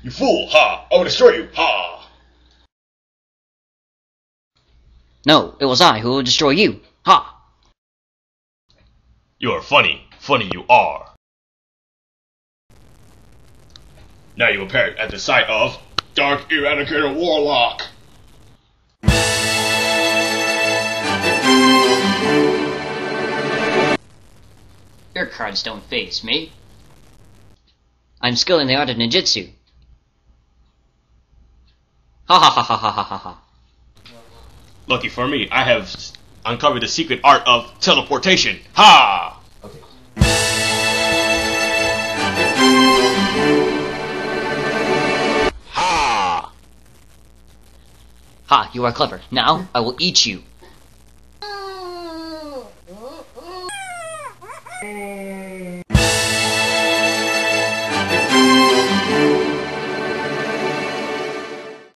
You fool! Ha! I will destroy you! Ha! No, it was I who will destroy you. Ha! You are funny. Funny you are. Now you will perish at the sight of Dark Eradicator Warlock. Your cards don't faze me. I'm skilled in the art of ninjutsu. Ha ha ha ha ha ha ha ha. Lucky for me, I have uncovered the secret art of teleportation. Ha! Okay. Ha! Ha, you are clever. Now, I will eat you.